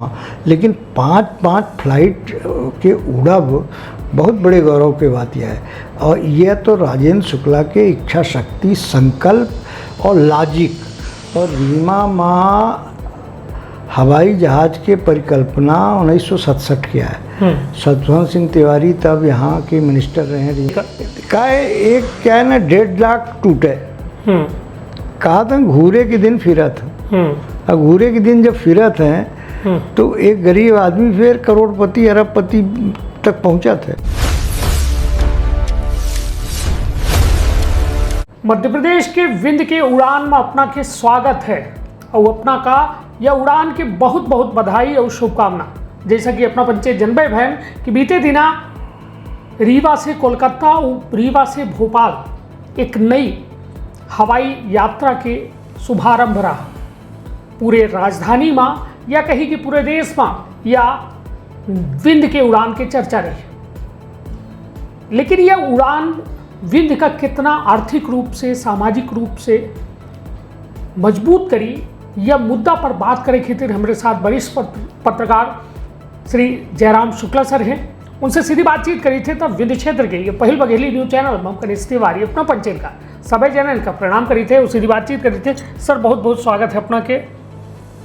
लेकिन 5 फ्लाइट के उड़ब बहुत बड़े गौरव की बात यह है। और यह तो राजेंद्र शुक्ला के इच्छा शक्ति, संकल्प और लॉजिक। और रीमा माँ हवाई जहाज़ के परिकल्पना 1967 किया है। सतवंत सिंह तिवारी तब यहाँ के मिनिस्टर रहे हैं। क्या है ना, 1.5 लाख टूटे। कहा था घूरे के दिन फिरत। अब घूरे के दिन जब फिरत हैं तो एक गरीब आदमी फिर करोड़पति अरबपति तक पहुंचा था। मध्य प्रदेश के विंध्य के उड़ान में अपना के स्वागत है और अपना का यह उड़ान के बहुत बहुत बधाई और शुभकामना। जैसा कि अपना पंचे जनबे बहन कि बीते दिना रीवा से कोलकाता और रीवा से भोपाल एक नई हवाई यात्रा के शुभारंभ रहा। पूरे राजधानी में या कहीं कि पूरे देश में या विंध्य के उड़ान के चर्चा रही। लेकिन यह उड़ान विंध्य का कितना आर्थिक रूप से, सामाजिक रूप से मजबूत करी, यह मुद्दा पर बात करे खातिर हमारे साथ वरिष्ठ पत्रकार श्री जयराम शुक्ला सर हैं। उनसे सीधी बातचीत करी थे तब विंध्य क्षेत्र के ये पहल बघेली न्यूज चैनल में कनिष्ठ तिवारी अपना पंचेन का सभी चैनल का प्रणाम करी थे और सीधी बातचीत करी थे। सर बहुत बहुत स्वागत है अपना के।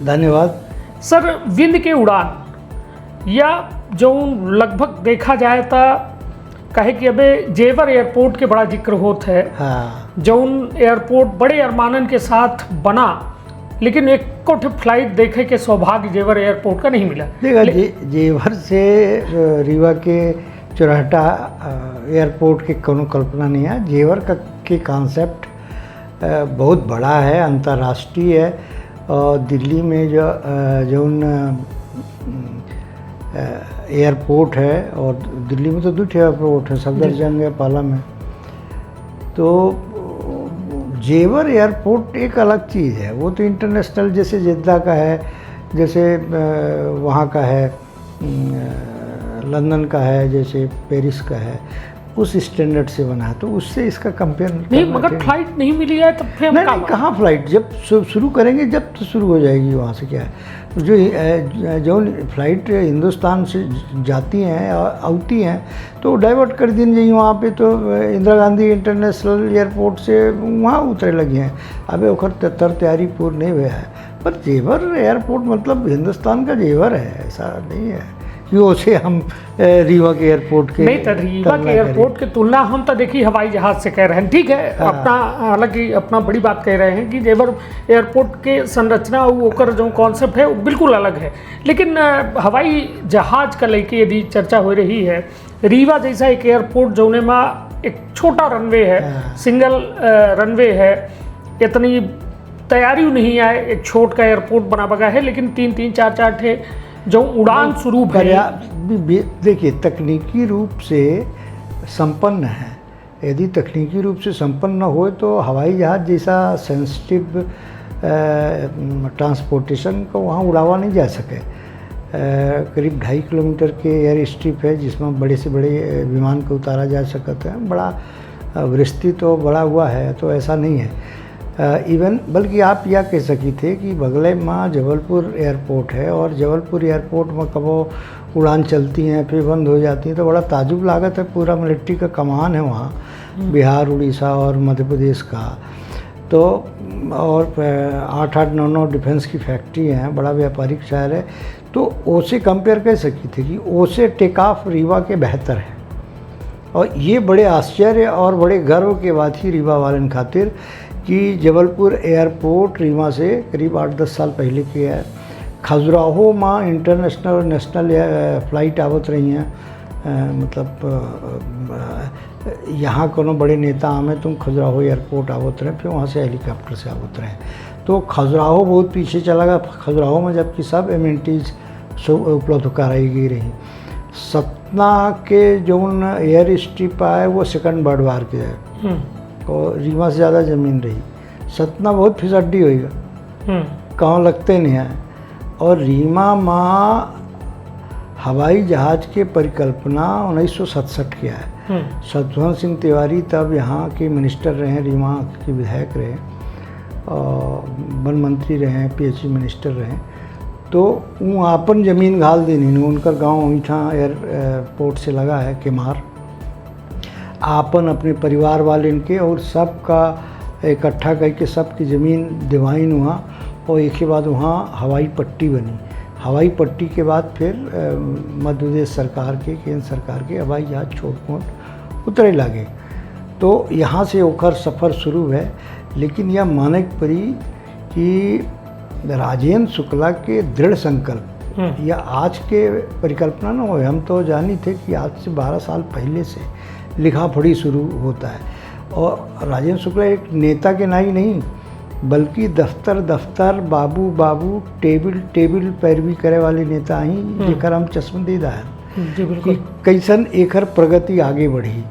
धन्यवाद सर। विंध्य के उड़ान या जो लगभग देखा जाए तो कहे कि अबे जेवर एयरपोर्ट के बड़ा जिक्र होता है। हाँ। जौन एयरपोर्ट बड़े अरमानन के साथ बना, लेकिन एक कोठ फ्लाइट देखे के सौभाग्य जेवर एयरपोर्ट का नहीं मिला। देखा जेवर से रीवा के चौराहा एयरपोर्ट की कोनो कल्पना नहीं है। जेवर का के कॉन्सेप्ट बहुत बड़ा है, अंतर्राष्ट्रीय है। और दिल्ली में जो एयरपोर्ट है, और दिल्ली में तो 2 एयरपोर्ट है, सफदरजंग है, पाला में। तो जेवर एयरपोर्ट एक अलग चीज़ है। वो तो इंटरनेशनल, जैसे जिद्दा का है, जैसे वहाँ का है, लंदन का है, जैसे पेरिस का है, उस स्टैंडर्ड से बना है। तो उससे इसका कंपेयर नहीं, मगर फ्लाइट नहीं मिली है तब फिर नहीं, कहाँ फ्लाइट जब शुरू करेंगे जब तो शुरू हो जाएगी। वहाँ से क्या है, जो फ्लाइट हिंदुस्तान से जाती हैं आती हैं तो डाइवर्ट कर दी जाएगी वहाँ पे। तो इंदिरा गांधी इंटरनेशनल एयरपोर्ट से वहाँ उतरे लगी हैं। अभी ओखर तैयारी पूर्ण नहीं हुआ है। पर जेवर एयरपोर्ट मतलब हिंदुस्तान का जेवर है, ऐसा नहीं है कि उसे हम रीवा के एयरपोर्ट के नहीं। तो रीवा के एयरपोर्ट की तुलना हम तो देखी हवाई जहाज से कह रहे हैं, ठीक है। हाँ। अपना हालांकि अपना बड़ी बात कह रहे हैं कि जेवर एयरपोर्ट के संरचना और जो कॉन्सेप्ट है वो बिल्कुल अलग है। लेकिन हवाई जहाज का लेके यदि चर्चा हो रही है, रीवा जैसा एक एयरपोर्ट जोने में एक छोटा रनवे है, सिंगल रनवे है, इतनी तैयारी नहीं आए, एक छोट का एयरपोर्ट बना बगा है, लेकिन 3-3, 4-4 ठे जो उड़ान शुरू है। देखिए, तकनीकी रूप से संपन्न है। यदि तकनीकी रूप से संपन्न न हो तो हवाई जहाज़ जैसा सेंसिटिव ट्रांसपोर्टेशन को वहाँ उड़ावा नहीं जा सके। करीब 2.5 किलोमीटर के एयर स्ट्रिप है जिसमें बड़े से बड़े विमान को उतारा जा सकता है। बड़ा विस्तृत तो बड़ा हुआ है, तो ऐसा नहीं है। इवन बल्कि आप यह कह सकी थे कि बगले में जबलपुर एयरपोर्ट है, और जबलपुर एयरपोर्ट में कबो उड़ान चलती हैं फिर बंद हो जाती हैं, तो बड़ा ताजुब लागत है। पूरा मिलिट्री का कमान है वहाँ, बिहार, उड़ीसा और मध्य प्रदेश का। तो और 8-8, 9-9 डिफेंस की फैक्ट्री हैं, बड़ा व्यापारिक शहर है। तो ओसे कंपेयर कर सकी थे कि ओसे टेक ऑफ रीवा के बेहतर है। और ये बड़े आश्चर्य और बड़े गर्व के बात ही रीवा वालन खातिर कि जबलपुर एयरपोर्ट रीवा से करीब 8-10 साल पहले किया है। खजुराहो में इंटरनेशनल और नेशनल फ़्लाइट आवत रही हैं। मतलब यहाँ कोनो बड़े नेता आमे तुम खजुराहो एयरपोर्ट आवत रहे, फिर वहाँ से हेलीकॉप्टर से आवत रहे। तो खजुराहो बहुत पीछे चला गया। खजुराहो में जबकि सब एमिनिटीज़ उपलब्ध कराई गई रही। सतना के जो एयर स्ट्रिप आए वो सेकंड बर्ड वार के है, और रीवा से ज़्यादा ज़मीन रही। सतना बहुत फिसड्डी होएगा, कहाँ लगते नहीं है। और रीवा माँ हवाई जहाज़ के परिकल्पना 1967 किया है। सतवंत सिंह तिवारी तब यहाँ के मिनिस्टर रहे, रीवा के विधायक रहे, वन मंत्री रहे, PHE मिनिस्टर रहे। तो वो आपन ज़मीन घाल देनी, उनका गांव ऊँचा एयरपोर्ट से लगा है केमार, आपन अपने परिवार वाले इनके और सबका इकट्ठा करके सबकी ज़मीन दिवाइन वहाँ, और एक के बाद वहाँ हवाई पट्टी बनी। हवाई पट्टी के बाद फिर मध्य प्रदेश सरकार के, केंद्र सरकार के हवाई जहाज छोट मोट उतरे लगे। तो यहाँ से ओखर सफ़र शुरू है। लेकिन यह माने पड़ी कि राजेंद्र शुक्ला के दृढ़ संकल्प या आज के परिकल्पना ना हो, हम तो जानी थे कि आज से 12 साल पहले से लिखा पढ़ी शुरू होता है। और राजेंद्र शुक्ला एक नेता के नाई नहीं, बल्कि दफ्तर दफ्तर, बाबू बाबू, टेबिल टेबिल पैरवी करे वाले नेता ही, जेकर हम चश्मदीदा है कि कैसन एकर प्रगति आगे बढ़ी।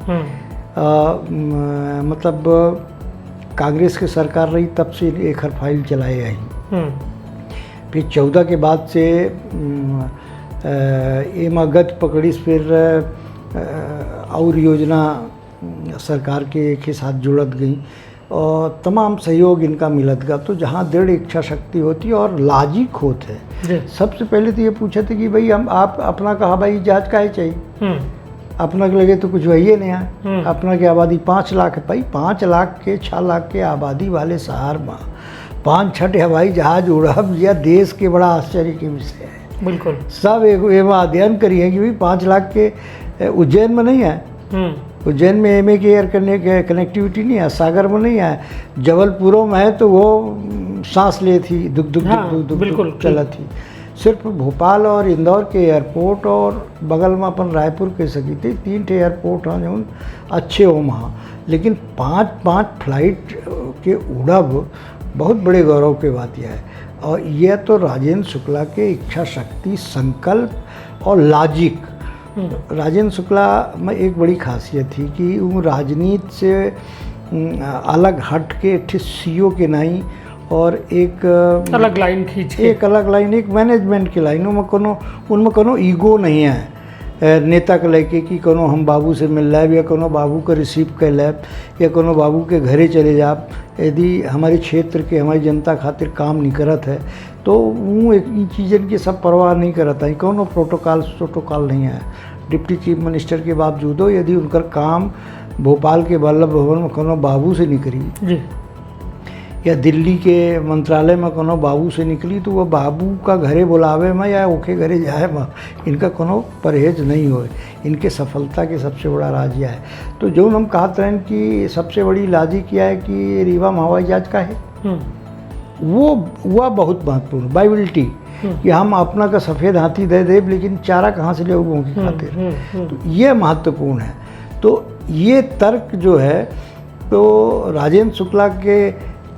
मतलब कांग्रेस की सरकार रही तब से एकर फाइल चलाए आई। फिर 14 के बाद से एमा गति पकड़ी, फिर और योजना सरकार के साथ जुड़त गई और तमाम सहयोग इनका मिलत गया। तो जहाँ दृढ़ इच्छा शक्ति होती है और लाजिक होते हैं। सबसे पहले तो ये पूछे थे कि भाई हम आप अपना का हवाई जहाज काहे चाहिए, अपना के लगे तो कुछ वही नहीं है। अपना की आबादी 5 लाख है भाई, 5 लाख के 6 लाख के आबादी वाले शहर में 5-6 हवाई जहाज उड़ब यह देश के बड़ा आश्चर्य के विषय है। बिल्कुल सब एक अध्ययन करिए कि भाई 5 लाख के उज्जैन में नहीं है, उज्जैन में एमए की एयर कनेक्टिविटी नहीं है, सागर में नहीं है, जबलपुरों में है तो वो सांस ले थी, दुख दुख दुख दुख दुख चला थी। सिर्फ भोपाल और इंदौर के एयरपोर्ट और बगल में अपन रायपुर के सकी थी, 3 एयरपोर्ट हैं जो अच्छे हो वहाँ। लेकिन 5 फ्लाइट के उड़ब बहुत बड़े गौरव की बात यह है। और यह तो राजेंद्र शुक्ला के इच्छा शक्ति, संकल्प और लॉजिक। राजेंद्र शुक्ला में एक बड़ी खासियत थी कि वो राजनीति से अलग हट के सीओ के नहीं और एक अलग लाइन खींच, एक अलग लाइन, एक मैनेजमेंट की लाइन। उनमें कोनो ईगो नहीं है नेता के लेके कि कोनो हम बाबू से मिल लेब या कोनो बाबू को रिसीव कर लेब या कोनो बाबू के घरे चले जाब यदि हमारे क्षेत्र के, हमारी जनता खातिर काम नहीं करत है तो वो इन चीज़न की सब परवाह नहीं करता है। कोनो प्रोटोकॉल नहीं है। डिप्टी चीफ मिनिस्टर के बावजूदो यदि उनका काम भोपाल के वल्लभ भवन में कोनो बाबू से निकली जी, या दिल्ली के मंत्रालय में कोनो बाबू से निकली तो वह बाबू का घरे बुलावे में या ओके घरे जाए में इनका कोनो परहेज नहीं हो। इनके सफलता के सबसे बड़ा राज यह है। तो जो हम कहते हैं कि सबसे बड़ी लाजी क्या है कि रीवा में हवाई जहाज का है, वो बहुत महत्वपूर्ण बाइबिलिटी कि हम अपना का सफ़ेद हाथी दे दे लेकिन चारा कहाँ से ले लोगों की खातिर, तो ये महत्वपूर्ण है। तो ये तर्क जो है तो राजेंद्र शुक्ला के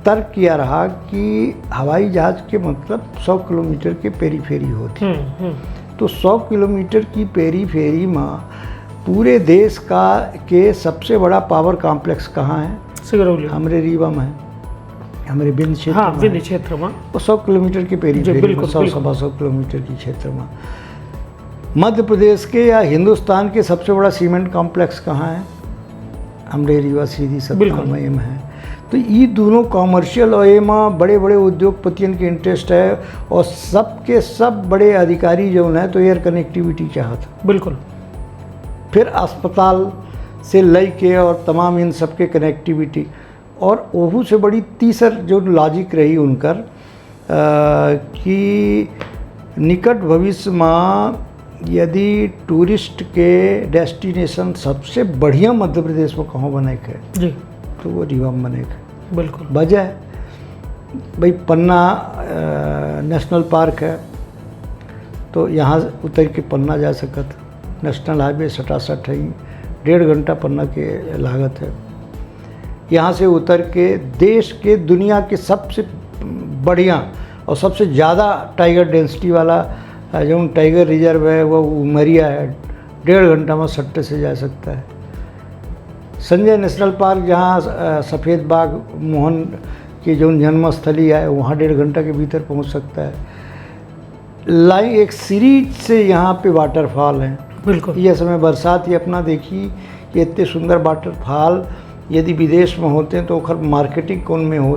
तर्क किया रहा कि हवाई जहाज के मतलब 100 किलोमीटर के पेरीफेरी होती। तो 100 किलोमीटर की पेरीफेरी में पूरे देश का के सबसे बड़ा पावर कॉम्प्लेक्स कहाँ है? सिगरौली, हमारे रीवा में है, हमारे विंध्य क्षेत्र हाँ, विंध्य क्षेत्र में। वो 100 किलोमीटर के पेरीफेरी में, 100-125 किलोमीटर की क्षेत्र में। मध्य प्रदेश के या हिंदुस्तान के सबसे बड़ा सीमेंट कॉम्प्लेक्स कहाँ है? हमारे रीवा सीधी सत्ता में है। तो ये दोनों कॉमर्शियल और एमा बड़े बड़े उद्योगपतियों के इंटरेस्ट है और सबके सब बड़े अधिकारी जो है तो एयर कनेक्टिविटी चाहता। बिल्कुल। फिर अस्पताल से लय के और तमाम इन सब के कनेक्टिविटी और ओहू से बड़ी तीसर जो लॉजिक रही उनकर कि निकट भविष्य में यदि टूरिस्ट के डेस्टिनेशन सबसे बढ़िया मध्य प्रदेश में कहाँ बने के जी तो वो रीवा में बने के। बिल्कुल। वजह भाई पन्ना नेशनल पार्क है तो यहाँ उतर के पन्ना जा सकत, नेशनल हाईवे 67 है, 1.5 घंटा पन्ना के लागत है। यहाँ से उतर के देश के दुनिया के सबसे बढ़िया और सबसे ज़्यादा टाइगर डेंसिटी वाला जो टाइगर रिजर्व है वो उमरिया है, 1.5 घंटा में सट्टे से जा सकता है। संजय नेशनल पार्क जहाँ सफ़ेद बाग मोहन की जो जन्मस्थली है वहाँ 1.5 घंटा के भीतर पहुँच सकता है। लाइन एक सीरीज से यहाँ पे वाटरफॉल हैं। बिल्कुल। यह समय बरसात ही अपना देखी कि इतने सुंदर वाटरफॉल यदि विदेश में होते हैं तो ओखर मार्केटिंग कौन में हो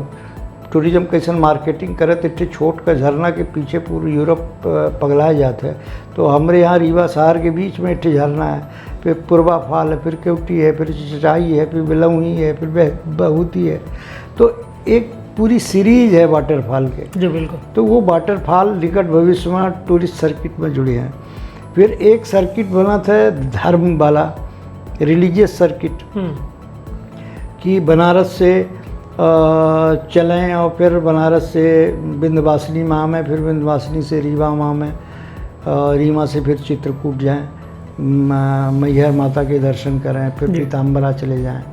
टूरिज्म कैसन मार्केटिंग करे तो इतने छोट का झरना के पीछे पूरी यूरोप पगलाए जाते हैं। तो हमारे यहाँ रीवा शहर के बीच में इतने झरना है, फिर पूर्वा फाल है, फिर केवटी है, फिर चचाई है, फिर बिलौही है, फिर बहुती है। तो एक पूरी सीरीज है वाटरफॉल के। जी बिल्कुल। तो वो वाटरफॉल निकट भविष्य में टूरिस्ट सर्किट में जुड़े हैं। फिर एक सर्किट बना था धर्म वाला, रिलीजियस सर्किट, कि बनारस से चलें और फिर बनारस से विंध्यवासिनी माह में, फिर विंध्यवासिनी से रीवा माह में, रीवा से फिर चित्रकूट जाएं, मैहर माता के दर्शन करें, फिर पीताम्बरा चले जाएं।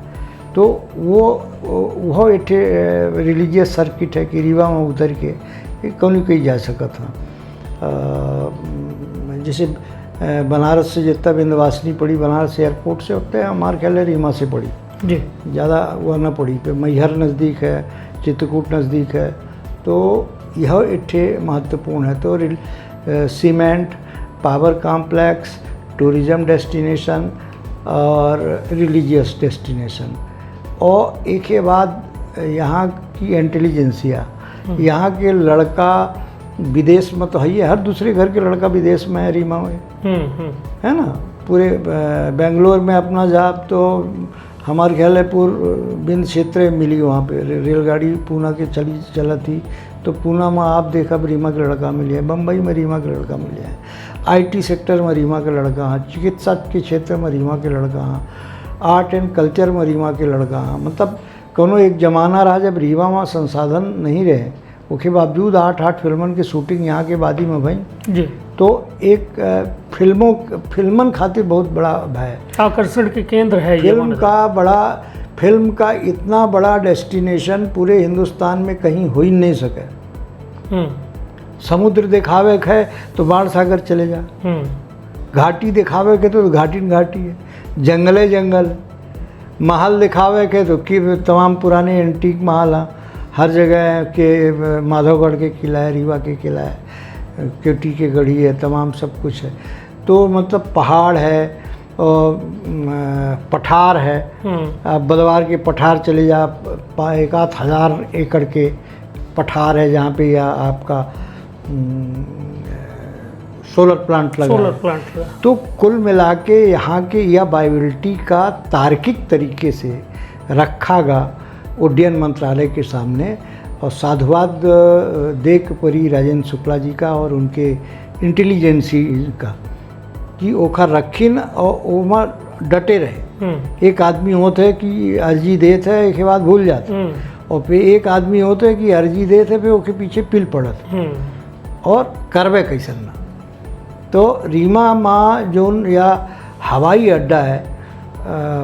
तो वो एक रिलीजियस सर्किट है कि रीवा में उतर के कहीं कहीं जा सकत हाँ। जैसे बनारस से जितना विंध्यवासिनी पड़ी, बनारस एयरपोर्ट से होते हैं, हमारे ख्याल है रीवा से पड़ी जी, ज़्यादा वह ना पड़ी। पे मैहर नज़दीक है, चित्रकूट नज़दीक है। तो यह एक महत्वपूर्ण है। तो cement, power complex, tourism destination और रिलीजियस डेस्टिनेशन, और एक के बाद यहाँ की इंटेलिजेंसिया, यहाँ के लड़का विदेश में तो है ही, हर दूसरे घर के लड़का विदेश में है, रीमा में है ना। पूरे बेंगलोर में अपना जॉब तो हमारे ख्याल है विंध्य क्षेत्र में मिली, वहाँ पे रेलगाड़ी पूना के चला थी, तो पूना में आप देखा रीमा के लड़का मिले हैं, बम्बई में रीमा के लड़का मिले हैं, IT सेक्टर में रीमा के लड़का हैं, चिकित्सा के क्षेत्र में रीमा के लड़का हैं, आर्ट एंड कल्चर में रीमा के लड़का हैं। मतलब कोनो एक जमाना रहा जब रीवा में संसाधन नहीं रहे, उसके बावजूद 8 फिल्मन की शूटिंग यहाँ के वादी में भई जी। तो एक फिल्मन खातिर बहुत बड़ा है, आकर्षण के केंद्र है। फिल्म का इतना बड़ा डेस्टिनेशन पूरे हिंदुस्तान में कहीं हो ही नहीं सके। समुद्र दिखावे है तो बाण सागर चले जा, घाटी दिखावे के तो घाटी है, जंगले जंगल, महल दिखावे के तो कि तमाम पुराने एंटीक महल हैं, हर जगह के माधवगढ़ के किला है, रीवा के किला है, केवटी के गढ़ी है, तमाम सब कुछ है। तो मतलब पहाड़ है और पठार है, आप बलवार के पठार चले जा, 1,000 एकड़ के पठार है जहाँ पे या आपका सोलर प्लांट लगा। तो कुल मिला के यहाँ के यह बायोबिलिटी का तार्किक तरीके से रखा गा उड्डयन मंत्रालय के सामने, और साधुवाद देख परी राजेंद्र शुक्ला जी का और उनके इंटेलिजेंसी का कि ओखर रखिन और ओमा डटे रहे। एक आदमी होते है कि अर्जी देते है, एक बाद भूल जाते, और फिर एक आदमी होते है कि अर्जी देते फिर ओके पीछे पिल पड़त और करवे कैसन ना। तो रीमा माँ जोन या हवाई अड्डा है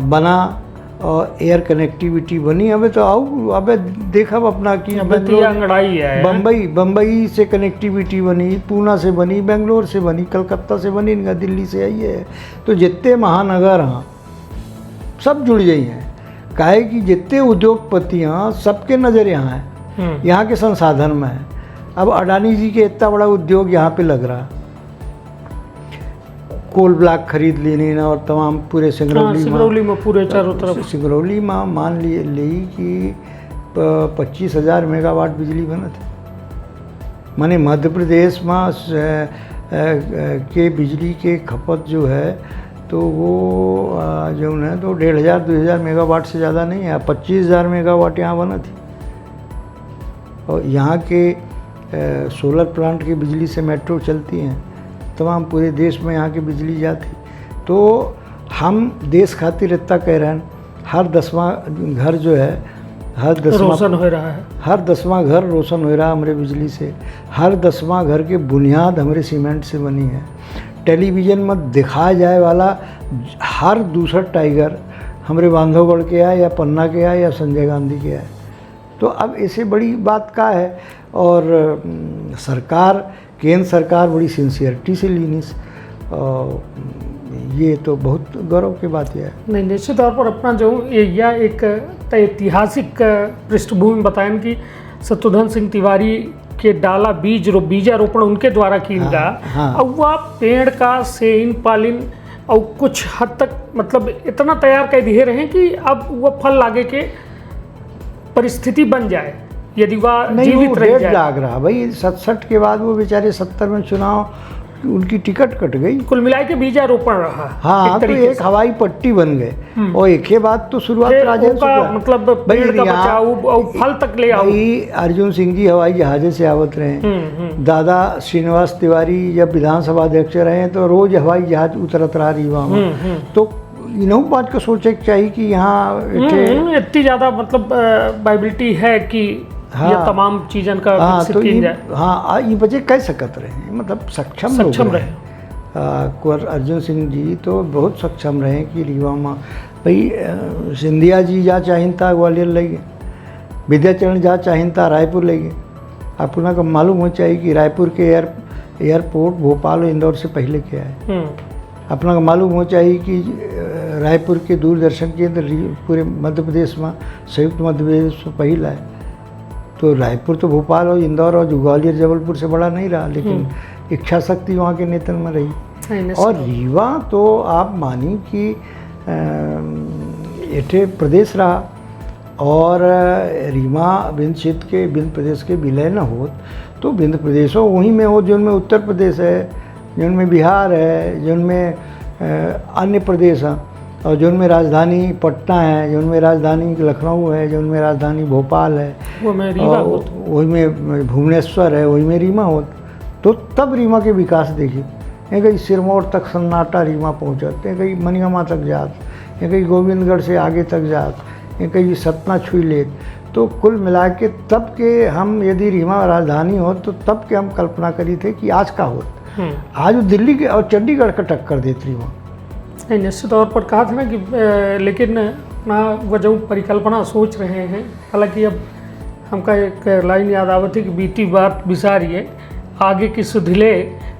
बना और एयर कनेक्टिविटी बनी, अबे तो आओ अबे देखा अपना कि बम्बई से कनेक्टिविटी बनी, पूना से बनी, बेंगलोर से बनी, कलकत्ता से बनी, दिल्ली से आई है। तो जितने महानगर हैं सब जुड़ गई हैं, काहे कि जितने उद्योगपति हैं सबके नज़र यहाँ है, यहाँ के संसाधन में है। अब अडानी जी के इतना बड़ा उद्योग यहाँ पे लग रहा, कोल ब्लॉक खरीद लेने ना, और तमाम पूरे सिंगरौली में पूरे चारों तरफ सिंगरौली में मान ली कि 25,000 मेगावाट बिजली बना थी। माने मध्य प्रदेश में के बिजली के खपत जो है तो वो जो है तो 1,500-2,000 मेगावाट से ज़्यादा नहीं है, 25,000 मेगावाट यहाँ बना थी। और यहाँ के सोलर प्लांट की बिजली से मेट्रो चलती हैं, तमाम पूरे देश में यहाँ की बिजली जाती। तो हम देश खातिर इतना कह रहे हैं, हर 10वां घर जो है, हर 10वां रोशन हो रहा है, हर 10वां घर रोशन हो रहा है हमारे बिजली से। हर 10वां घर की बुनियाद हमारे सीमेंट से बनी है। टेलीविज़न में दिखाया जाए वाला हर दूसरा टाइगर हमारे बांधवगढ़ के है, या पन्ना के है, या संजय गांधी के है। तो अब ऐसे बड़ी बात का है, और सरकार, केंद्र सरकार बड़ी सिंसियरिटी से लीनी, ये तो बहुत गौरव की बात है। नहीं, निश्चित तौर पर अपना जो यह एक ऐतिहासिक पृष्ठभूमि बताएं कि शत्रुघ्न सिंह तिवारी के डाला बीजारोपण उनके द्वारा की गया, और वह पेड़ का सेन पालिन और कुछ हद तक मतलब इतना तैयार कर दिए रहे कि अब वह फल लागे के परिस्थिति बन जाए। यदि वह नहीं, वो जीवित रह डेट जाए। जाग रहा भाई। 67 के बाद वो बेचारे 70 में चुनाव, उनकी टिकट कट गई। कुल मिला के बीजारोपण रहा हाँ, तो तरीके एक हवाई पट्टी बन गए। और एक ही बात तो शुरुआत से। राजेंद्र उनका शुक्ला, मतलब भाई पेड़ का यहाँ- बचाव और फल तक ले आओ। भाई अर्जुन सिंह जी हवाई जहाज़े से आवत रहे। दादा श्रीनिवास तिवारी जब विधानसभा अध्यक्ष रहे तो रोज हवाई जहाज उतरत रहा रीवा में। तो इन्हों बात को सोचे के चाहिए कि यहाँ इतनी ज़्यादा मतलब वाइबिलिटी है कि हाँ। ये तमाम चीज़न का हाँ, विकसित तो किया जाए। हाँ, ये बच्चे कह सकत रहे, मतलब सक्षम लोग सक्षम रहे। कुंवर अर्जुन सिंह जी तो बहुत सक्षम रहे कि रीवा में भाई सिंधिया जी जा चाहिन था ग्वालियर लगे, विद्याचरण जा चाहिन था रायपुर लगे। अपना को मालूम हो चाहिए कि रायपुर के एयरपोर्ट भोपाल और इंदौर से पहले क्या है। अपना को मालूम हो चाहिए कि रायपुर के दूरदर्शन केंद्र पूरे मध्य प्रदेश में, संयुक्त मध्य प्रदेश में पहला है। तो रायपुर तो भोपाल और इंदौर और ग्वालियर जबलपुर से बड़ा नहीं रहा, लेकिन इच्छा शक्ति वहाँ के नेतन में रही। और रीवा तो आप मानी कि एठे प्रदेश रहा, और रीवा विंध्य क्षेत्र के विंध्य प्रदेश के विलय न हो तो विंध्य प्रदेशों वहीं में हो जिनमें उत्तर प्रदेश है, जिनमें बिहार है, जिनमें अन्य प्रदेश हैं, और जिनमें राजधानी पटना है, जिनमें राजधानी लखनऊ है, जिनमें राजधानी भोपाल है, वही में भुवनेश्वर है, वही में रीवा हो। तो तब रीवा के विकास देखिए, ये कहीं सिरमौर तक सन्नाटा रीवा पहुँचत, ये कहीं मनियामा तक जात, ये कहीं गोविंदगढ़ से आगे तक जात, ये कहीं सतना छुई लेत। तो कुल मिला के तब के हम यदि रीवा राजधानी हो तो तब के हम कल्पना करी थे कि आज का होत। आज वो दिल्ली के और चंडीगढ़ का टक्कर देती रीवा। नहीं, निश्चित तौर पर कहा था ना कि लेकिन ना वह जो परिकल्पना सोच रहे हैं, हालांकि अब हमका एक लाइन याद आवत है कि बीती बात बिसारिए आगे की सुधिले।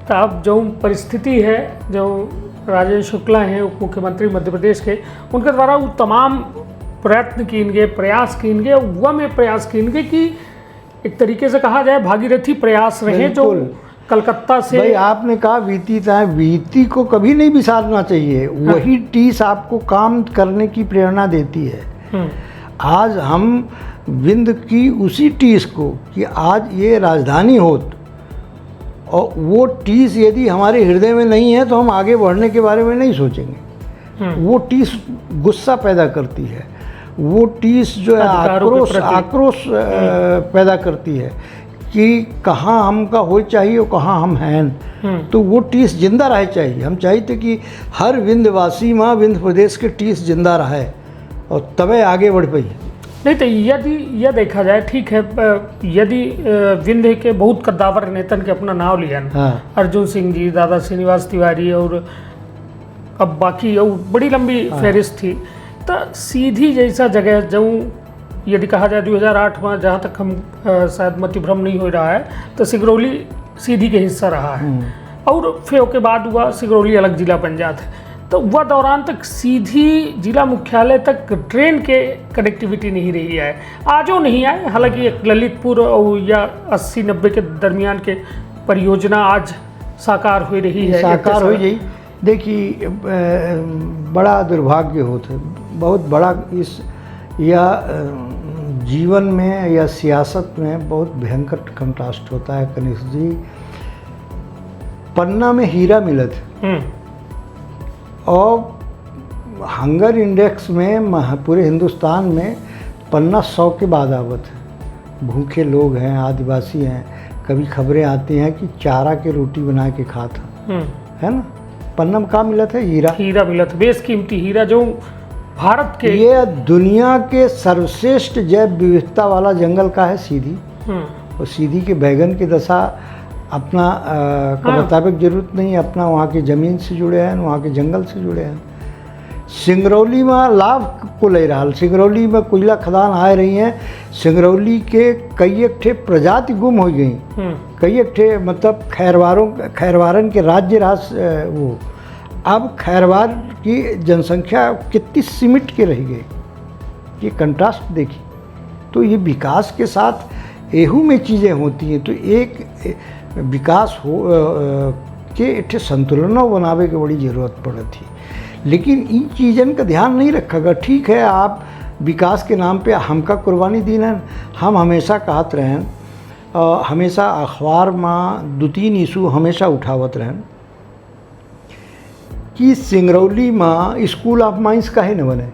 तो अब जो परिस्थिति है, जो राजेंद्र शुक्ला हैं उप मुख्यमंत्री मध्य प्रदेश के, उनके द्वारा वो तमाम प्रयत्न किए, प्रयास किए, वह में प्रयास किए कि एक तरीके से कहा जाए भागीरथी प्रयास रहे जो कलकत्ता से। भाई आपने कहा वीती को कभी नहीं बिसारना चाहिए। हाँ। वही टीस आपको काम करने की प्रेरणा देती है। आज हम विंध्य की उसी टीस को कि आज ये राजधानी होत, और वो टीस यदि हमारे हृदय में नहीं है तो हम आगे बढ़ने के बारे में नहीं सोचेंगे। वो टीस गुस्सा पैदा करती है, वो टीस जो है आक्रोश पैदा करती है कि कहाँ हमका हो चाहिए और कहाँ हम हैं। तो वो टीस जिंदा रहे चाहिए। हम चाहते कि हर विंध्यवासी माँ विंध्य प्रदेश के टीस जिंदा रहे और तबे आगे बढ़ पाई। नहीं तो यदि यह देखा जाए, ठीक है, यदि विंध्य के बहुत कद्दावर नेतन के अपना नाम लिया, हाँ। अर्जुन सिंह जी, दादा श्रीनिवास तिवारी और अब बाकी और बड़ी लंबी फहरिस्त थी। तो सीधी जैसा जगह जो यदि कहा जाए 2008 में, जहाँ तक हम शायद मति भ्रम नहीं हो रहा है, तो सिगरौली सीधी के हिस्सा रहा है, और फिर उसके बाद वह सिगरौली अलग जिला बन जाता है। तो वह दौरान तक सीधी जिला मुख्यालय तक ट्रेन के कनेक्टिविटी नहीं रही है, आजो नहीं आए। हालांकि एक ललितपुर और या 80-90 के दरमियान के परियोजना आज साकार हो रही है, साकार हो गई। देखिए बड़ा दुर्भाग्य होता, बहुत बड़ा इस या जीवन में या सियासत में बहुत भयंकर कंट्रास्ट होता है। कनिष्ठ जी, पन्ना में हीरा मिलत और हंगर इंडेक्स में पूरे हिंदुस्तान में पन्ना 100 के बाद आवत है। भूखे लोग हैं, आदिवासी हैं, कभी खबरें आती हैं कि चारा के रोटी बना के खाता है ना। पन्ना में कहाँ मिला था? हीरा मिला था, बेशकीमती हीरा जो भारत के, ये दुनिया के सर्वश्रेष्ठ जैव विविधता वाला जंगल का है सीधी। और सीधी के बैगन की दशा अपना का मुताबिक जरूरत नहीं, अपना वहाँ के ज़मीन से जुड़े हैं, वहाँ के जंगल से जुड़े हैं। सिंगरौली में लाभ को ले रहा, सिंगरौली में कोयला खदान आ रही हैं। सिंगरौली के कई एक ठे प्रजाति गुम हो गई, कई एक ठे मतलब खैरवारन के राज्य राज वो। अब खैरवार की जनसंख्या कितनी सिमट के रह गई, ये कंट्रास्ट देखिए। तो ये विकास के साथ एहू में चीज़ें होती हैं। तो एक विकास हो के एक संतुलन बनावे के बड़ी ज़रूरत पड़ती है, लेकिन इन चीज़न का ध्यान नहीं रखा गया। ठीक है, आप विकास के नाम पे हमका कुर्बानी दी न। हम हमेशा कहत रहें, हमेशा अखबार में 2-3 इशू हमेशा उठावत रहें कि सिंगरौली में स्कूल ऑफ माइंस काहे न बने।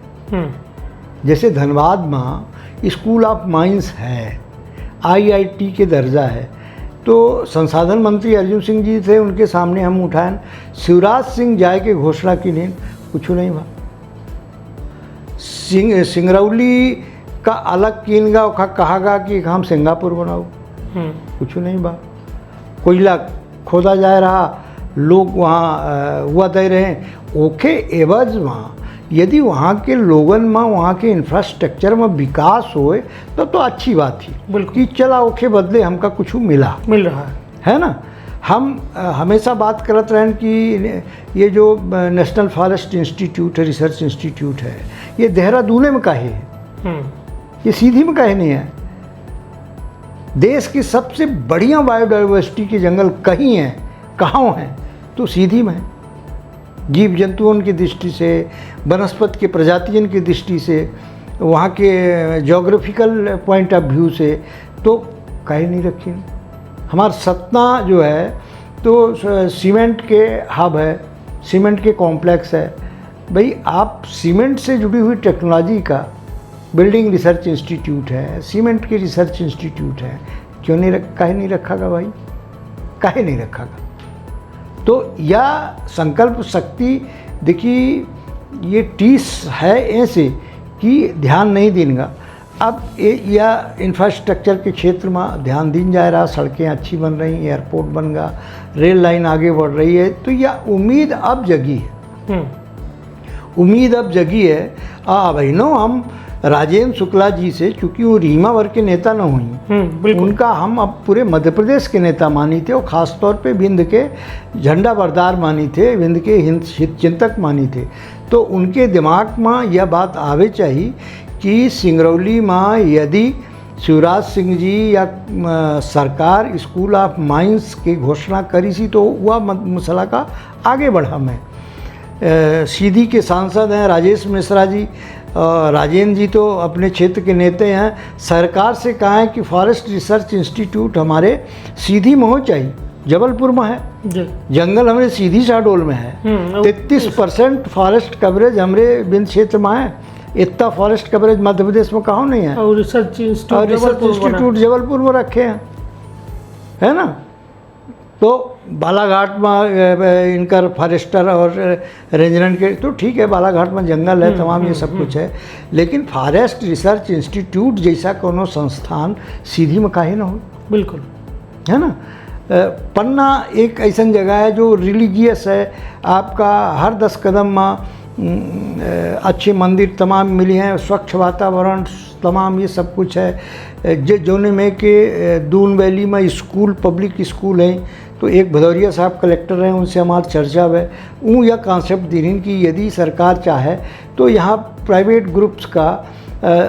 जैसे धनबाद में स्कूल ऑफ माइंस है, IIT के दर्जा है, तो संसाधन मंत्री अर्जुन सिंह जी थे, उनके सामने हम उठाएं, शिवराज सिंह जाए के घोषणा की नहीं, कुछ नहीं बा। सिंगरौली का अलग कीनगा कहागा कि हम सिंगापुर बनाओ, कुछ नहीं बा। कोयला खोदा जा रहा, लोग वहाँ हुआ दे रहे, ओके एवज वहाँ यदि वहाँ के लोगन में, वहाँ के इंफ्रास्ट्रक्चर में विकास होए तो अच्छी बात थी कि चला ओके बदले हमका कुछ मिल रहा है ना। हम हमेशा बात करते रहें कि ये जो नेशनल फॉरेस्ट इंस्टीट्यूट है, रिसर्च इंस्टीट्यूट है, ये देहरादून में काहे है, ये सीधी में काहे नहीं है। देश की सबसे बढ़िया बायोडाइवर्सिटी के जंगल कहीं हैं, कहाँ हैं, तो सीधी में है। जीव जंतुओं की दृष्टि से, वनस्पति के प्रजातियों की दृष्टि से, वहाँ के जोग्राफिकल पॉइंट ऑफ व्यू से, तो कहीं नहीं रखी। हमारा सतना जो है तो सीमेंट के हब है, सीमेंट के कॉम्प्लेक्स है। भाई आप सीमेंट से जुड़ी हुई टेक्नोलॉजी का बिल्डिंग रिसर्च इंस्टीट्यूट है, सीमेंट के रिसर्च इंस्टीट्यूट है, क्यों नहीं काहे नहीं रखागा भाई, काहे नहीं रखागा। तो यह संकल्प शक्ति देखिए, ये टीस है ऐसे कि ध्यान नहीं देगा। अब यह इंफ्रास्ट्रक्चर के क्षेत्र में ध्यान दिन जा रहा, सड़कें अच्छी बन रही, एयरपोर्ट बन गया, रेल लाइन आगे बढ़ रही है, तो यह उम्मीद अब जगी है, उम्मीद अब जगी है। बहनों, हम राजेंद्र शुक्ला जी से, चूँकि वो रीमा वर्ग के नेता न हुई, उनका हम अब पूरे मध्य प्रदेश के नेता मानी थे, और ख़ास तौर पे विंध्य के झंडा बरदार मानी थे, विंध्य के हित चिंतक मानी थे। तो उनके दिमाग में यह बात आवे चाहिए कि सिंगरौली में यदि शिवराज सिंह जी या सरकार स्कूल ऑफ माइंस की घोषणा करी सी, तो वह मसला का आगे बढ़ा। मैं सीधी के सांसद हैं राजेश मिश्रा जी, राजेंद्र जी तो अपने क्षेत्र के नेता हैं। सरकार से कहा है कि फॉरेस्ट रिसर्च इंस्टीट्यूट हमारे सीधी में हो चाहिए, जबलपुर में है, जंगल हमारे सीधी शाहडोल में है, 33% फॉरेस्ट कवरेज हमारे बिंद क्षेत्र में है। इतना फॉरेस्ट कवरेज मध्य प्रदेश में कहाँ नहीं है, और रिसर्च इंस्टीट्यूट जबलपुर में रखे हैं, है ना। तो बालाघाट में इनका फॉरेस्टर और रेंजरेंट के, तो ठीक है, बालाघाट में जंगल है, तमाम ये सब कुछ है, लेकिन फॉरेस्ट रिसर्च इंस्टीट्यूट जैसा कोनो संस्थान सीधी में काहे ना हो। बिल्कुल, है ना। पन्ना एक ऐसा जगह है जो रिलीजियस है, आपका हर 10 कदम में अच्छे मंदिर तमाम मिली हैं, स्वच्छ वातावरण तमाम ये सब कुछ है। जोने में कि दून वैली में स्कूल, पब्लिक स्कूल हैं, तो एक भदौरिया साहब कलेक्टर हैं, उनसे हमारी चर्चा है, वो यह कॉन्सेप्ट दी रही कि यदि सरकार चाहे तो यहाँ प्राइवेट ग्रुप्स का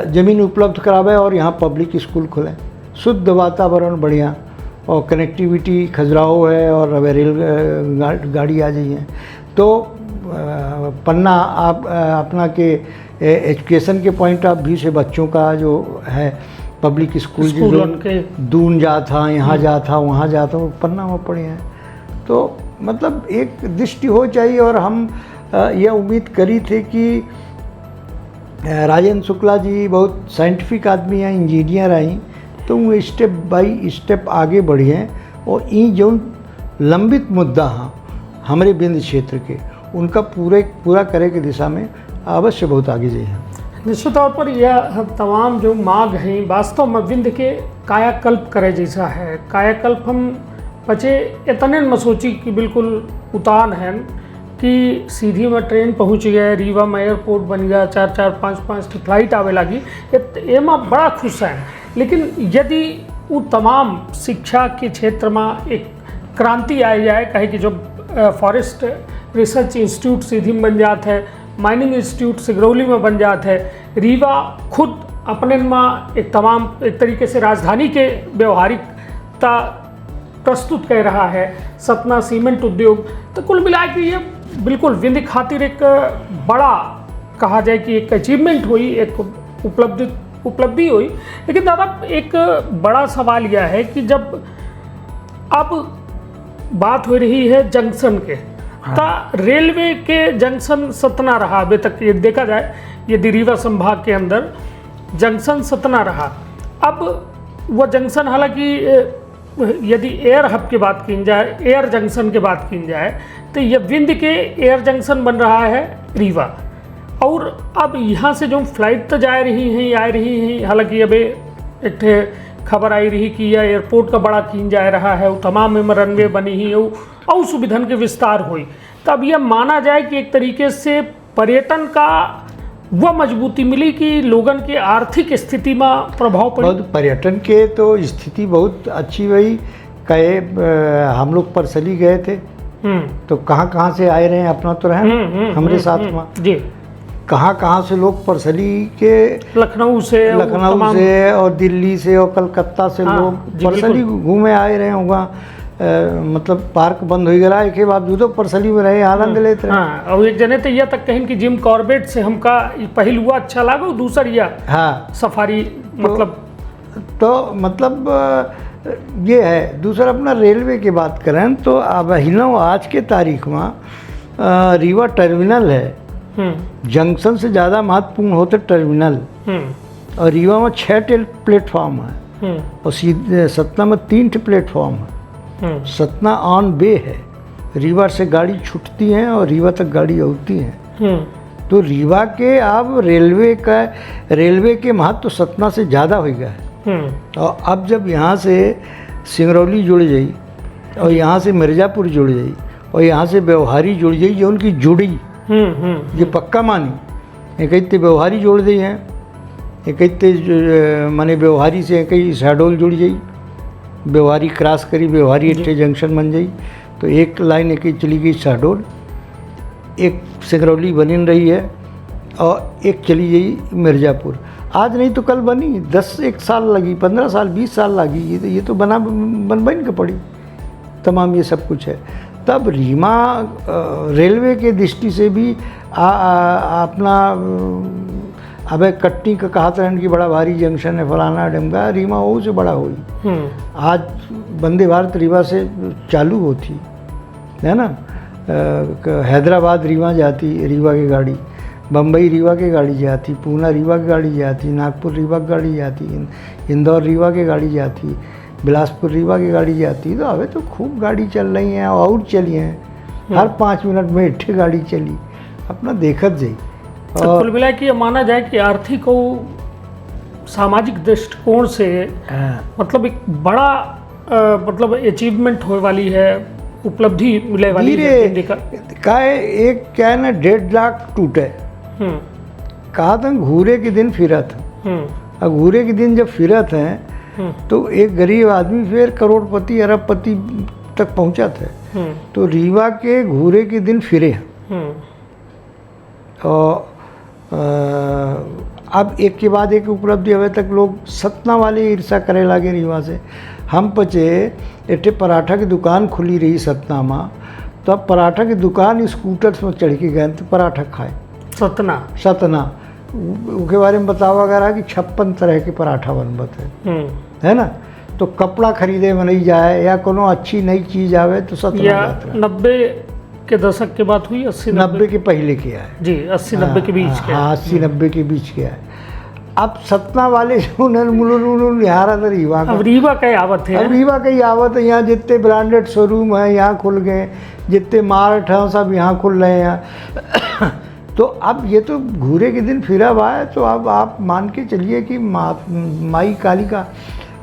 ज़मीन उपलब्ध करावे और यहाँ पब्लिक स्कूल खुलें, शुद्ध वातावरण बढ़िया, और कनेक्टिविटी खजुराहो है, और अब रेल गाड़ी आ गई है। तो पन्ना आप अपना के एजुकेशन के पॉइंट ऑफ व्यू से बच्चों का जो है पब्लिक स्कूल जो दून जा था, यहाँ जा था, वहाँ जा था, वो पन्ना में पड़े हैं। तो मतलब एक दृष्टि हो चाहिए, और हम यह उम्मीद करी थे कि राजेंद्र शुक्ला जी बहुत साइंटिफिक आदमी हैं, इंजीनियर आई, तो वो स्टेप बाई स्टेप आगे बढ़ी हैं, और ये जो लंबित मुद्दा हैं हमारे बिंद क्षेत्र के, उनका पूरा करे की दिशा में अवश्य बहुत आगे जाए हैं। निश्चित तौर पर यह तमाम जो मांग हैं वास्तव में विंध्य के कायाकल्प करे जैसा है। कायाकल्प हम बचे इतने में सोची कि बिल्कुल उतान है कि सीधी में ट्रेन पहुंच गए, रीवा में एयरपोर्ट बन गया, 4-4, 5-5 फ्लाइट आवे लगी, एमा बड़ा खुश है। लेकिन यदि वो तमाम शिक्षा के क्षेत्र में एक क्रांति आ जाए, कहे कि जो फॉरेस्ट रिसर्च इंस्टीट्यूट सीधी में बन जाता है, माइनिंग इंस्टीट्यूट सिंगरौली में बन जाता है, रीवा खुद अपने में एक तरीके से राजधानी के व्यवहारिकता प्रस्तुत कर रहा है, सतना सीमेंट उद्योग, तो कुल मिला के ये बिल्कुल विंध्य खातिर एक बड़ा कहा जाए कि एक अचीवमेंट हुई, एक उपलब्धि हुई। लेकिन दादा एक बड़ा सवाल यह है कि जब अब बात हो रही है जंक्शन के, ता रेलवे के जंक्शन सतना रहा अभी तक, ये देखा जाए यदि रीवा संभाग के अंदर जंक्शन सतना रहा। अब वह जंक्शन हालांकि यदि एयर हब की बात की जाए, एयर जंक्शन की बात की जाए, तो ये विंध्य के एयर जंक्शन बन रहा है रीवा। और अब यहाँ से जो फ्लाइट तो जा रही हैं आ रही हैं, हालांकि अभी एक खबर आई रही कि यह एयरपोर्ट का बड़ा कीन जा रहा है, वो तमाम में रनवे बनी ही और सुविधन के विस्तार हुई। तब यह माना जाए कि एक तरीके से पर्यटन का वह मजबूती मिली कि लोगन के आर्थिक स्थिति में प्रभाव पड़ा। बहुत पर्यटन के तो स्थिति बहुत अच्छी हुई। कहे हम लोग परसली गए थे तो कहाँ से आए रहे हैं, अपना तो रहे हमारे साथ में जी, कहाँ से लोग परसली के लखनऊ से और दिल्ली से और कलकत्ता से लोग परसली घूमे आए रहे होगा। मतलब पार्क बंद हो गया एक के बावजूद परसली में रहे, आनंद लेते रहे। हाँ, और एक जने तो यह तक कहें कि जिम कॉर्बेट से हमका पहल हुआ अच्छा लगा, दूसर यह सफारी मतलब ये है। दूसरा अपना रेलवे की बात करें तो अब आज के तारीख में रीवा टर्मिनल है, जंक्शन से ज़्यादा महत्वपूर्ण होते टर्मिनल। और रीवा में 6 प्लेटफॉर्म है और सीधे सतना में 3 प्लेटफॉर्म है। सतना ऑन बे है, रीवा से गाड़ी छूटती हैं और रीवा तक गाड़ी आती हैं। तो रीवा के अब रेलवे के महत्व सतना से ज़्यादा हो गया है। और अब जब यहाँ से सिंगरौली जुड़ जाई और यहाँ से मिर्ज़ापुर जुड़ जाई और यहाँ से व्यवहारी जुड़ जाई, जो उनकी जुड़ी ये पक्का मानी। एक व्यवहारी जोड़ दी हैं, एक माने व्यवहारी से कई शहडोल जुड़ जाई, व्यवहारी क्रॉस करी, व्यवहारी इट्टे जंक्शन बन जाई। तो एक लाइन एक ही चली गई शहडोल, एक सिंगरौली बनी रही है और एक चली गई मिर्ज़ापुर। आज नहीं तो कल बनी, 1 साल लगी, 15 साल 20 साल लगी, ये तो बन के पड़ी तमाम ये सब कुछ है। तब रीवा रेलवे के दृष्टि से भी अपना अब कटनी का कहा था कि बड़ा भारी जंक्शन है फलाना डमका, रीवा वो से बड़ा हुई। आज वंदे भारत रीवा से चालू होती है ना, हैदराबाद रीवा जाती रीवा की गाड़ी, बम्बई रीवा की गाड़ी जाती, पूना रीवा की गाड़ी जाती, नागपुर रीवा की गाड़ी जाती, इंदौर रीवा की गाड़ी जाती, बिलासपुर रीवा की गाड़ी जाती। तो अबे तो खूब गाड़ी चल रही हैं और चली हैं, हर 5 मिनट में 1 गाड़ी चली, अपना देखत जाई। और कुल मिला कि माना जाए कि आर्थिक और सामाजिक दृष्टिकोण से मतलब एक बड़ा मतलब अचीवमेंट होने वाली है, उपलब्धि मिले वाली है। क्या है ना 1.5 लाख टूटे, कहा था घूरे के दिन फिरत, अब घूरे के दिन जब फिरत हैं तो एक गरीब आदमी फिर करोड़पति अरबपति तक पहुंचा था। तो रीवा के घूरे के दिन फिरे और अब एक के बाद एक उपलब्धि अभी तक लोग सतना वाले ईर्षा करे लगे रीवा से। हम पचे एटे पराठा की दुकान खुली रही सतना में, तो अब पराठा की दुकान स्कूटर्स में चढ़ के गए तो पराठा खाए सतना उसके बारे में बतावा गया कि 56 तरह के पराठा बनबत है ना। तो कपड़ा खरीदे में नहीं जाए या कोनो अच्छी नई चीज़ आवे तो सतना 90 के दशक के बात हुई, 80-90 के पहले किया है जी, 80-90 के बीच के, हाँ 80-90 के बीच किया है। अब सतना वाले जो रीवा अब रीवा का आवत है, अब रीवा का ही आवत है। यहाँ जितने ब्रांडेड शोरूम है यहाँ खुल गए, जितने मार्ट हैं सब यहाँ खुल रहे हैं। तो अब ये तो घूरे के दिन फिरा हुआ है। तो अब आप मान के चलिए कि माई काली का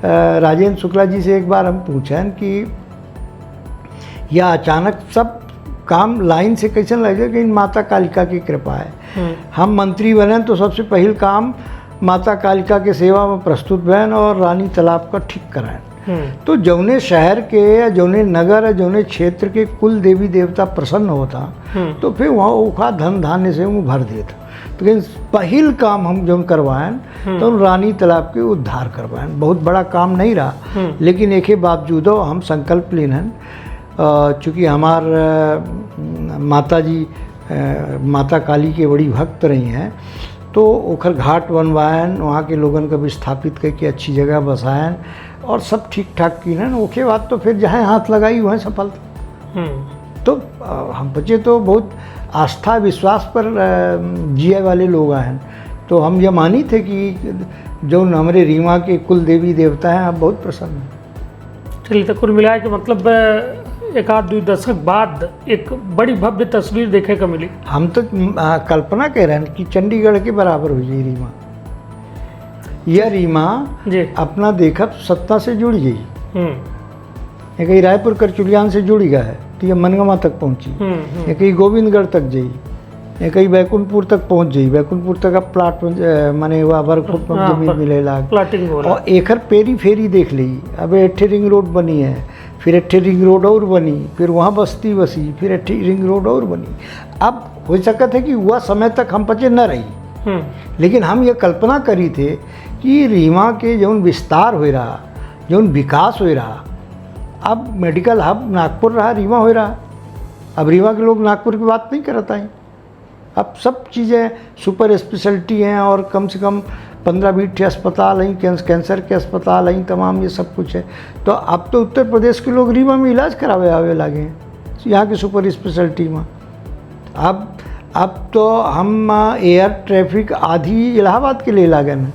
राजेंद्र शुक्ला जी से एक बार हम पूछें कि यह अचानक सब काम लाइन से कैसे लगे कि माता कालिका की कृपा है। हम मंत्री बने तो सबसे पहले काम माता कालिका के सेवा में प्रस्तुत बहन और रानी तालाब का ठीक कराएं। तो जौने शहर के या जौने नगर या जौने क्षेत्र के कुल देवी देवता प्रसन्न होता तो फिर वहाँ ओखा धन धान्य से वो भर देता। लेकिन पहल काम हम जो करवाएं तो रानी तालाब के उद्धार करवाएं। बहुत बड़ा काम नहीं रहा, लेकिन एक बावजूद हम संकल्प लेन चूँकि हमार माता जी माता काली के बड़ी भक्त रही हैं, तो ओखर घाट बनवाएन, वहाँ के लोगन का विस्थापित करके अच्छी जगह बसाएन और सब ठीक ठाक की ना, ओके बाद तो फिर जहाँ हाथ लगाई वहाँ सफलता। तो हम बच्चे तो बहुत आस्था विश्वास पर जिए वाले लोग हैं। तो हम ये मानी थे कि जो हमारे रीवा के कुल देवी देवता हैं, आप बहुत प्रसन्न हैं। चलिए, तो कुल मिलाए कि मतलब एक आध 2 दशक बाद एक बड़ी भव्य तस्वीर देखे को मिली। हम तो कल्पना कह रहे हैं कि चंडीगढ़ के बराबर हो जाए रीवा। यह रीवा जी अपना देखब सत्ता से जुड़ गई, ये कहीं रायपुर करचुलियान से जुड़ गया है तो ये मनगवा तक पहुंची, ये कहीं गोविंदगढ़ तक जाई, ये कहीं बैकुंठपुर तक पहुंच जाई। बैकुंठपुर तक अब प्लाट माने हुआ वर्गफुट में जमीन मिलेला प्लाटिंग हो रहा। और एकर पेरी फेरी देख ली। अब एट्ठे रिंग रोड बनी है, फिर एट्ठे रिंग रोड और बनी, फिर वहाँ बस्ती बसी, फिर एट्ठे रिंग रोड और बनी। अब हो सकता है कि वह समय तक हम पचे न रही, लेकिन हम ये कल्पना करी थे कि रीवा के जौन विस्तार हो रहा, जौन विकास हो रहा, अब मेडिकल हब नागपुर रहा, रीवा हो रहा। अब रीवा के लोग नागपुर की बात नहीं करता है। अब सब चीज़ें सुपर स्पेशलिटी हैं और कम से कम 15-20 अस्पताल हैं, कैंसर के अस्पताल हैं, तमाम ये सब कुछ है। तो अब तो उत्तर प्रदेश के लोग रीवा में इलाज करावे आवे लगे हैं यहाँ के सुपर स्पेशलिटी में। अब तो हम एयर ट्रैफिक आधी इलाहाबाद के लिए लागन है।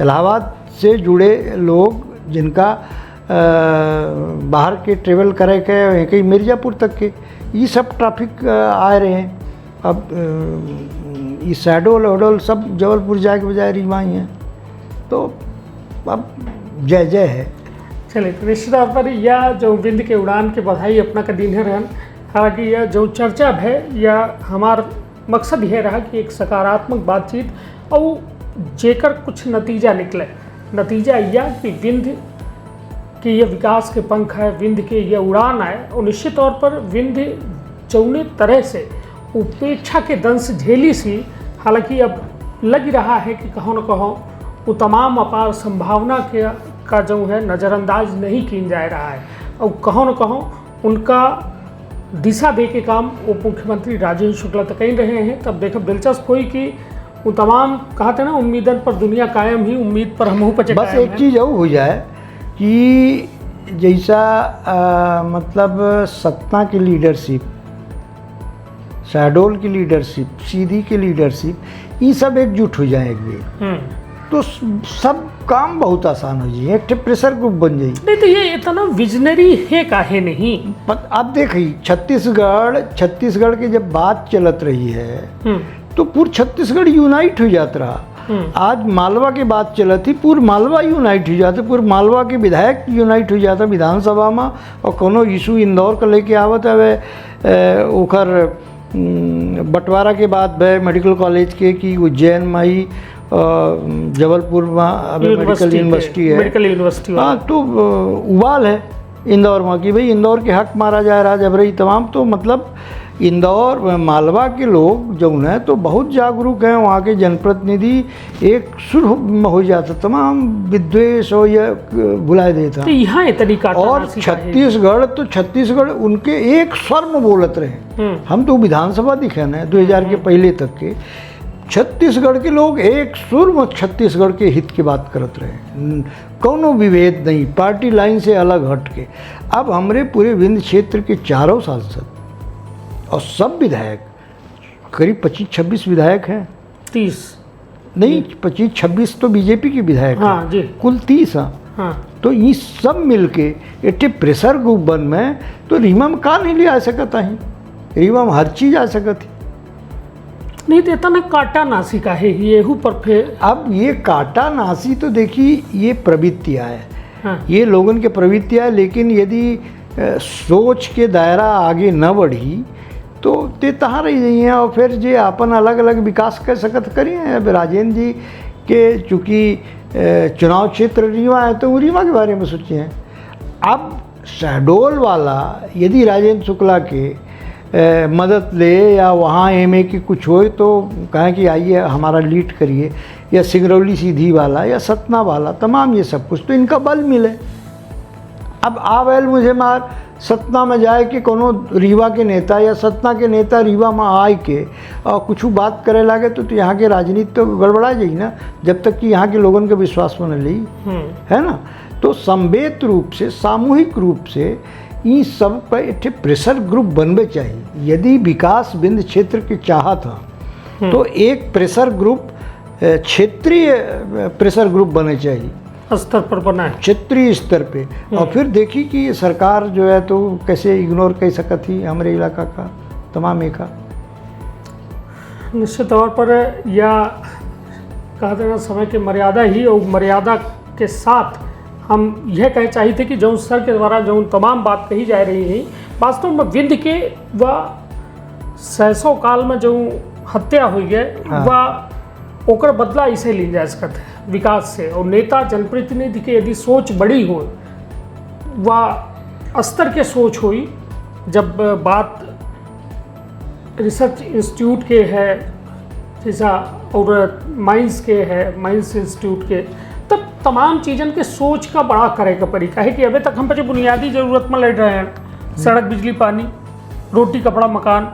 इलाहाबाद से जुड़े लोग जिनका बाहर के ट्रेवल करे के कहीं मिर्ज़ापुर तक के ये सब ट्रैफिक आ रहे हैं। अब ये शहडोल वडोल सब जबलपुर जाए के बजाय रीवा ही हैं। तो अब जय जय है। चलिए, तो निश्चित तौर पर यह जो विंध्य के उड़ान के बधाई अपना का दिन है रहन। हालांकि यह जो चर्चा है या हमार मकसद यह रहा कि एक सकारात्मक बातचीत और जेकर कुछ नतीजा निकले। नतीजा यह कि विंध्य के ये विकास के पंख है, विंध्य के ये उड़ान है और निश्चित तौर पर विंध्य जौने तरह से उपेक्षा के दंश झेली सी, हालांकि अब लग रहा है कि कहो न कहो वो तमाम अपार संभावना का जो है नज़रअंदाज नहीं किया जा रहा है। और कहो न कहो उनका दिशा दे के काम उप मुख्यमंत्री राजेंद्र शुक्ला तो कह रहे हैं। तब देखो दिलचस्प हुई कि वो तमाम कहते ना उम्मीदन पर दुनिया कायम ही, उम्मीद पर हम पचे बस एक चीज़ और हो जाए कि जैसा मतलब सत्ता की लीडरशिप, शहडोल की लीडरशिप, सीधी की लीडरशिप, ये सब एकजुट हो जाए एक बेर तो सब काम बहुत आसान हो जाए, एक प्रेशर ग्रुप बन जाए। नहीं तो ये इतना विजनरी है काहे नहीं। आप देखिए छत्तीसगढ़ की जब बात चलत रही है तो पूरा छत्तीसगढ़ यूनाइट हो जाता रहा। आज मालवा की बात चला थी, पूरा मालवा यूनाइट हो जाते, पूरा मालवा के विधायक यूनाइट हो जाता विधानसभा में। और कोनो इशू इंदौर का लेके आवत है ओखर बंटवारा के बाद भाई मेडिकल कॉलेज के कि उज्जैन में ही जबलपुर में अभी मेडिकल यूनिवर्सिटी है। हाँ, तो उबाल है इंदौर में कि भाई इंदौर के हक मारा जा रहा जबरई तमाम। तो मतलब इंदौर मालवा के लोग जो हैं तो बहुत जागरूक हैं, वहाँ के जनप्रतिनिधि एक सुर हो जाता, तमाम विद्वेष हो या भुला देता। तो यहाँ इतनी और छत्तीसगढ़ उनके एक स्वर में बोलत रहे। हम तो विधानसभा दिखे ना 2000 के पहले तक के छत्तीसगढ़ के लोग एक सुर में छत्तीसगढ़ के हित की बात करते रहे, कोनो विभेद नहीं, पार्टी लाइन से अलग हट के। अब हमारे पूरे विंध्य क्षेत्र के चारों सांसद और सब विधायक, करीब 25-26 विधायक हैं, 30 नहीं 25-26 तो बीजेपी के विधायक हाँ हैं, जी, कुल 30 हैं। हाँ। तो ये सब मिलके एटे प्रेशर ग्रुप बन में तो रीवा में का नहीं ले आ सकता है, रीवा में हर चीज़ आ सकती नहीं तो इतना काटा नासी का है येहू पर फिर। अब ये काटा नासी तो देखिए ये प्रवृत्तियाँ है, हाँ। ये लोगों के प्रवृत्तियाँ, लेकिन यदि सोच के दायरा आगे न बढ़ी तो ते तहाँ रह जाइए और फिर जे अपन अलग अलग विकास कर सकत करिए। अब राजेंद्र जी के चूँकि चुनाव क्षेत्र रीवा है तो वो रीवा के बारे में सोचे हैं। अब शहडोल वाला यदि राजेंद्र शुक्ला के मदद ले या वहाँ एमए की कुछ हो तो कहें कि आइए हमारा लीड करिए, या सिंगरौली सीधी वाला या सतना वाला, तमाम ये सब कुछ तो इनका बल मिले। अब आवेल मुझे मार सतना में जाए कि कोनो रीवा के नेता या सतना के नेता रीवा में आए के और कुछ बात करे लागे तो यहाँ के राजनीति तो गड़बड़ा जाई ना, जब तक कि यहाँ के लोगन के विश्वास में न ली, है ना। तो संवेद रूप से, सामूहिक रूप से इन सब पर एक प्रेशर ग्रुप बनबे चाहिए। यदि विकास बिंद क्षेत्र की चाहत है तो एक प्रेशर ग्रुप, क्षेत्रीय प्रेशर ग्रुप बने चाहिए, स्तर पर बना है, क्षेत्रीय स्तर पे। और फिर देखी कि सरकार जो है तो कैसे इग्नोर कर सकती है हमारे इलाका का तमाम एका। निश्चित तौर पर या कहा देना समय की मर्यादा ही, और मर्यादा के साथ हम यह कह चाहिए थे कि जो सर के द्वारा जो तमाम बात कही जा रही है, वास्तव में विंध्य के व 600 काल में जो हत्या हुई है वह ओकर बदला इसे ली जा सकता है विकास से। और नेता जनप्रतिनिधि के यदि सोच बड़ी हो व स्तर के सोच हुई, जब बात रिसर्च इंस्टीट्यूट के है जैसा और माइंस के है, माइंस इंस्टीट्यूट के, तब तमाम चीज़न के सोच का बड़ा करे का तरीका है कि अभी तक हम पे जो बुनियादी ज़रूरत में लड़ रहे हैं, सड़क, बिजली, पानी, रोटी, कपड़ा, मकान,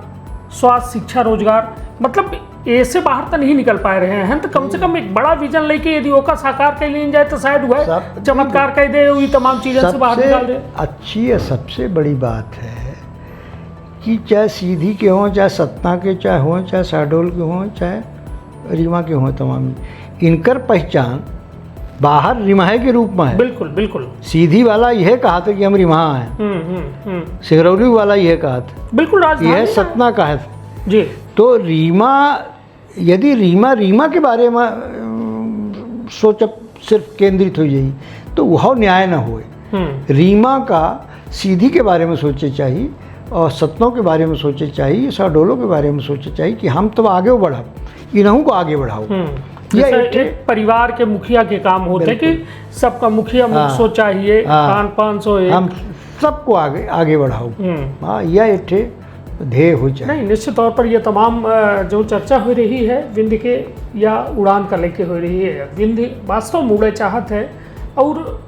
स्वास्थ्य, शिक्षा, रोजगार, मतलब ऐसे बाहर तो नहीं निकल पा रहे हैं। तो कम से कम एक बड़ा विजन लेके यदि ओका साकार कर लिया जाए तो शायद वह चमत्कार कर दे, वही तमाम चीज़ों से बाहर निकाल दे। अच्छी है, सबसे बड़ी बात है कि चाहे सीधी के हों, चाहे सतना के चाहे हों, चाहे शहडोल के हों, चाहे रीवा के हों, तमाम इनकर पहचान बाहर रिमाहे के रूप में है। बिल्कुल बिल्कुल। सीधी वाला यह कहा था कि हम रिमाहा हैं, सिगरौली वाला यह कहा था, बिल्कुल यह सतना कहा था जी। तो रीमा, यदि रीमा के बारे में सोच सिर्फ केंद्रित हो जाए तो वह न्याय न होए। रीमा का सीधी के बारे में सोचे चाहिए और सतनों के बारे में सोचे चाहिए, शहडोलों के बारे में सोचे चाहिए कि हम तो आगे बढ़ाओ, इन्हों को आगे बढ़ाओ। यह एक परिवार के मुखिया के काम होते कि सबका मुखिया मुखसो चाहिए, खान पान सो, हम सबको आगे बढ़ाओ। हाँ, यह एक ध्येय हो जाए। नहीं, निश्चित तौर पर यह तमाम जो चर्चा हो रही है विंध्य के या उड़ान का लेके हो रही है, विंध्य वास्तव में उड़े चाहत है और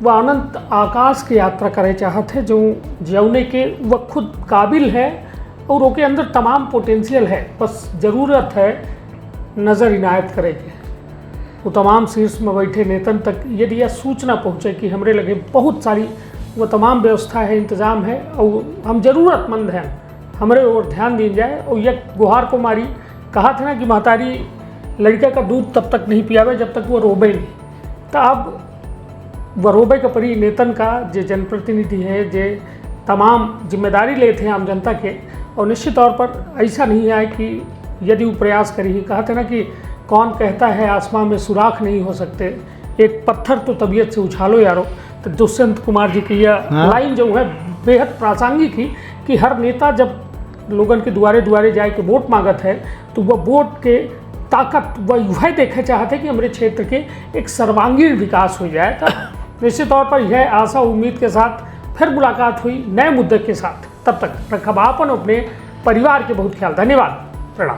वह अनंत आकाश की यात्रा करे चाहत है, जो जौने के वह खुद काबिल है और उसके अंदर तमाम पोटेंशियल है, बस ज़रूरत है नज़र इनायत करेगी। वो तमाम शीर्ष में बैठे नेतन तक यदि यह सूचना पहुँचे कि हमरे लगे बहुत सारी वो तमाम व्यवस्था है, इंतज़ाम है और हम ज़रूरतमंद हैं, हमारे और ध्यान दी जाए। और यह गुहार को मारी कहा था ना कि महतारी लड़के का दूध तब तक नहीं पियावे जब तक वो रोबे नहीं। तो अब वह रोबे का परी नेतन का जो जनप्रतिनिधि है, जो तमाम जिम्मेदारी लेते हैं आम जनता के, और निश्चित तौर पर ऐसा नहीं है कि यदि वो प्रयास करी, कहा था ना कि कौन कहता है आसमान में सुराख नहीं हो सकते, एक पत्थर तो तबीयत से उछालो यारो। तो दुष्यंत कुमार जी की यह लाइन जो है बेहद प्रासंगिक ही कि हर नेता जब लोगन के दुआरे दुआरे जाए के वोट मांगत है तो वह वोट के ताकत वह यह देखे चाहते हैं कि हमारे क्षेत्र के एक सर्वांगीण विकास हो जाए। तो निश्चित तौर पर यह आशा उम्मीद के साथ फिर मुलाकात हुई नए मुद्दे के साथ। तब तक रखब आपन अपने परिवार के बहुत ख्याल। धन्यवाद, प्रणाम।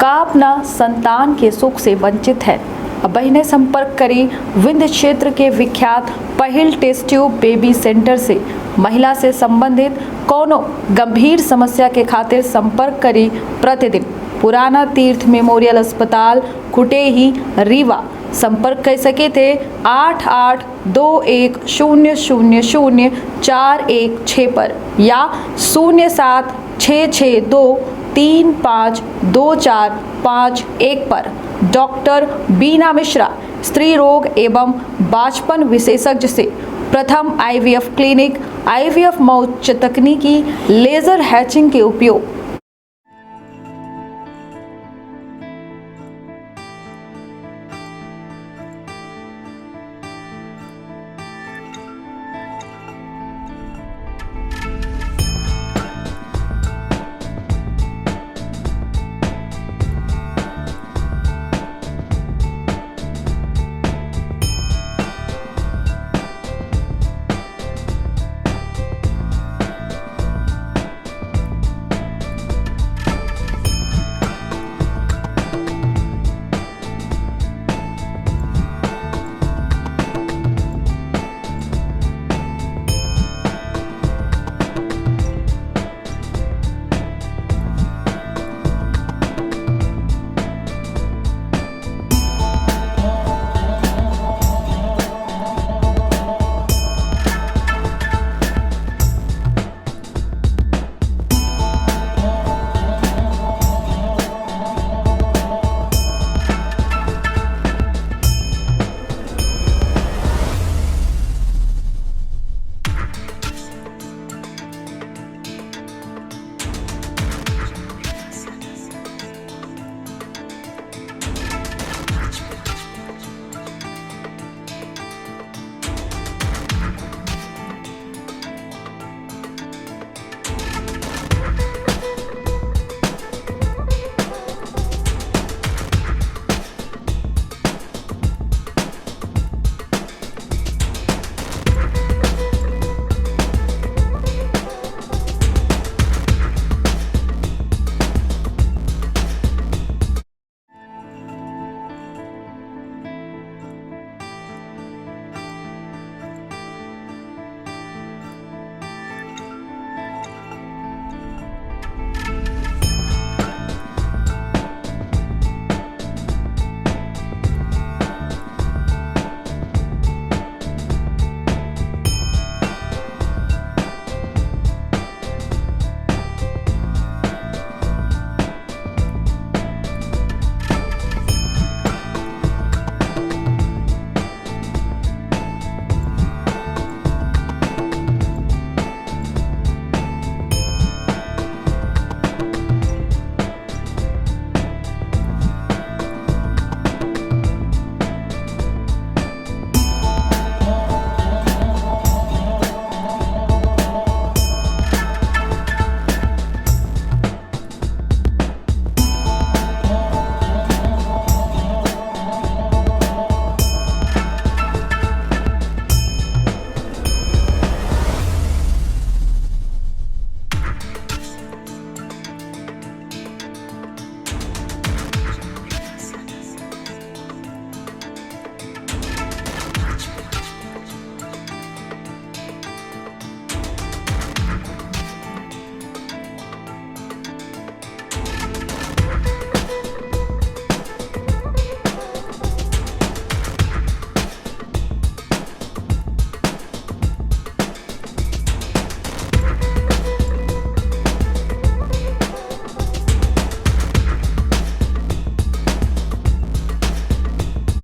का अपना संतान के सुख से वंचित है? अब बहिने संपर्क करें विंध्य क्षेत्र के विख्यात पहिल टेस्ट ट्यूब बेबी सेंटर से। महिला से संबंधित कोनो गंभीर समस्या के खातिर संपर्क करें प्रतिदिन पुराना तीर्थ मेमोरियल अस्पताल कुटेही रीवा। संपर्क कर सके थे 8821000416 पर या 0766235245 पर। डॉक्टर बीना मिश्रा स्त्री रोग एवं बांझपन विशेषज्ञ से प्रथम IVF क्लिनिक, IVF मौच तकनीकी, लेजर हैचिंग के उपयोग,